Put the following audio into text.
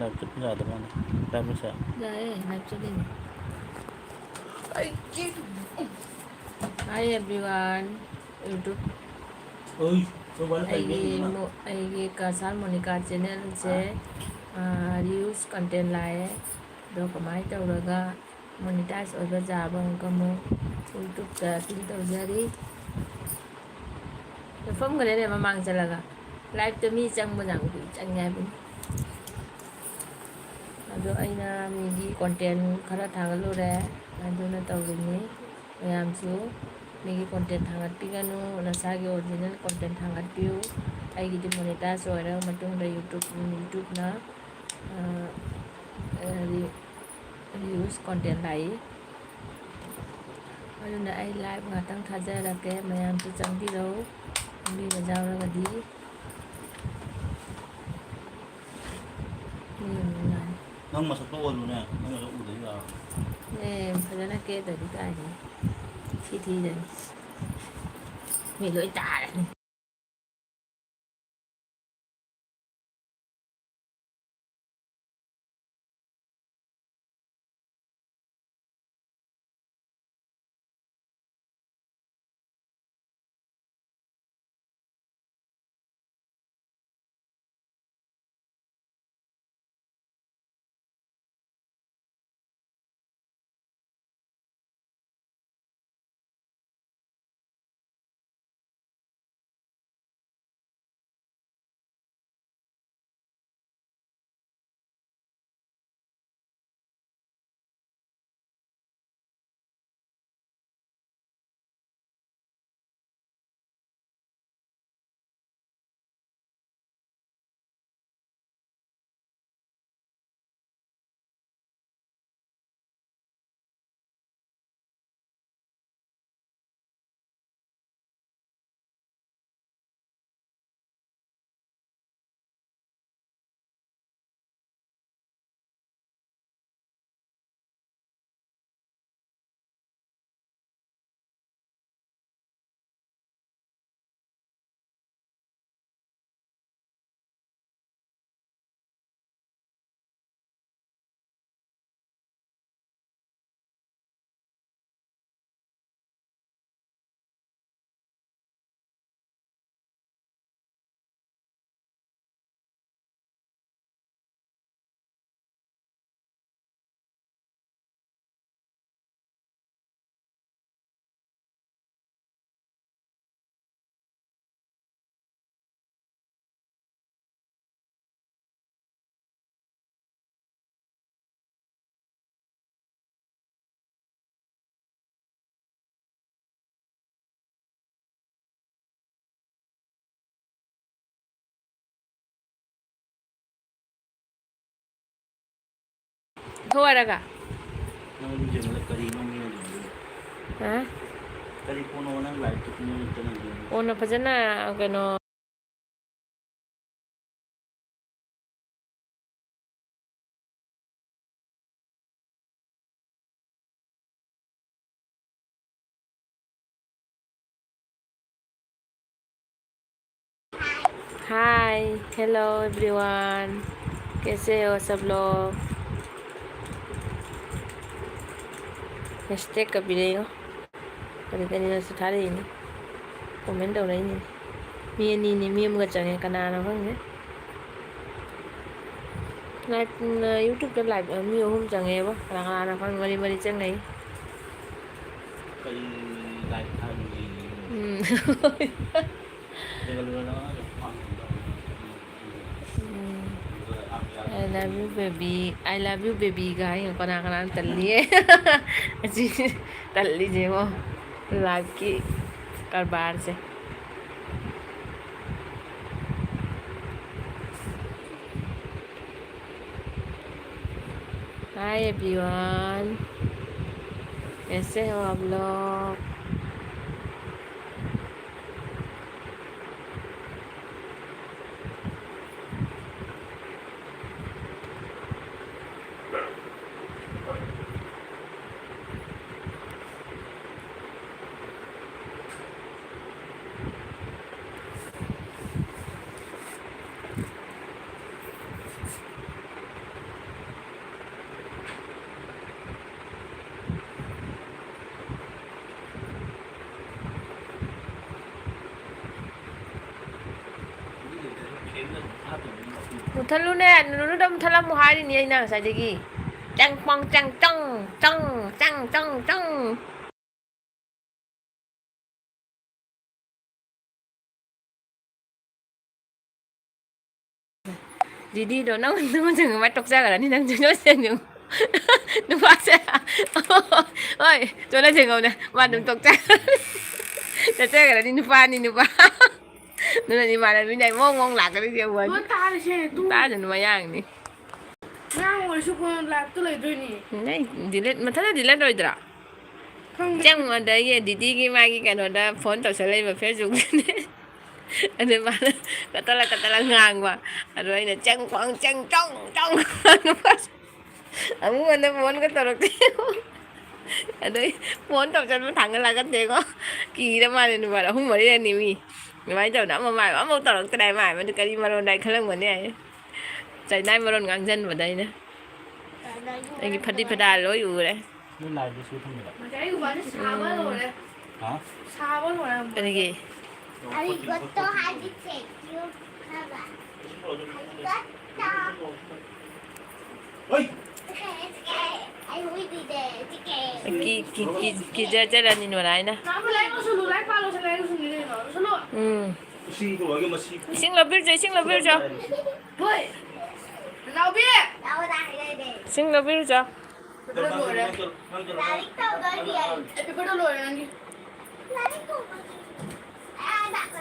Live चुप जाता है लाइव में से जाए लाइव चलेंगे। हाय एवरीवन यूट्यूब ओए तो वाला फाइव में ना अगी कासान मोनिका चैनल से रिव्यूज कंटेंट लाए दो कमाई तौरगा मोनिटाइज ओइबा जाबा गमो यूट्यूब ता क्लिक तौजरी फम गरे ने ममांग चलगा लाइव तो मी चंग बजांग हुई चंग याबिन अदो अइना मीगी कंटेंट खरा थागलुरे अदुना तौरिनी मयामसु मीगी कंटेंट थागटपिगनु नसागी ओरिजिनल कंटेंट थागटपियु अइगिदि मोनेटाइज ओइरा मतुंगदा यूट्यूब ना रिव्यूज कंटेंट लाई अदुना अइ लाइव ngатang थाजरके मयामसु चंगबिरो चंगबिबा जावरगदि नंग मसक तो ओलुने नंग मसक उदे या फजना के तरी काई थी जन मी लोई तारनी थोड़ागा नंग मुझे मतलब करी नंग में जो हाँ करी कोनो नंग लाइव चुप नहीं चलना ओना फजना कनो हाय हेलो एवरीवन कैसे हो सब लोग हैशटैग कभी नहीं हो कभी कभी ना सुधा रही नहीं कमेंट हो रही नहीं मी नहीं मी मुझे चंगे कनाना होंगे लाइव यूट्यूब पे लाइव मी हम चंगे वो कनाना होंगे मरी मरी चंगे करी लाइव था I love you baby I love you baby gái con nào tần lia जी तल लीजिए वो लाइव की कारोबार से हाय एवरीवन कैसे हो आप लोग 무탈루네 누르담 탈람 하리니 이나 사대기 짱빵 짱짱 짱짱짱짱 Didi đó nó chừng mắt trọc ra rồi đi đang nó xem những nó phát ra ôi cho nó chừng rồi nè mà đừng trọc ra để chơi rồi đi nó pha nó là đi mà là bên này mong mong lạc cái đi kêu quên ta là xe tu ta thì nó mà yang đi ngang ngồi chụp là tôi lấy đôi nè này delete mà thấy delete rồi đó không chẳng mà đấy cái Didi cái mai cái nó đã phone tao sẽ lên vào Facebook ada mana kata ngang ba ada ini cang pang cang cong aku ada phone cái tao được ada phone tao cho nó thằng là cái gì có kỳ đó mà nên mà không mới đi mi mai tao đã mà mày mà tao được cái này mày mà được cái gì mà rồi này khơi lần này chạy này mà rồi ngang dân vào đây nữa anh cái phát đi lốiอยู่đấy นู่นลายไปซื้อทำไมล่ะ mà cái của bạn xa quá rồi đấy ฮะ xa quá rồi làm cái gì 아리고또 하지체 기억하봐. 아리고또. เฮ้ย 아이 우리들 어떻게? kỳ ra nhìn vào này nè nó phải lấy nó sulu lấy ba lô sẽ lấy nó sulu này nó suluซีก็ว่าก็มาซี xin lỗi cho thôi nào biết 나보다 이래 돼. xin lỗi cho cái đó rồi đấy 나리또 너리야. cái đó rồi này 나리또. 아 나가.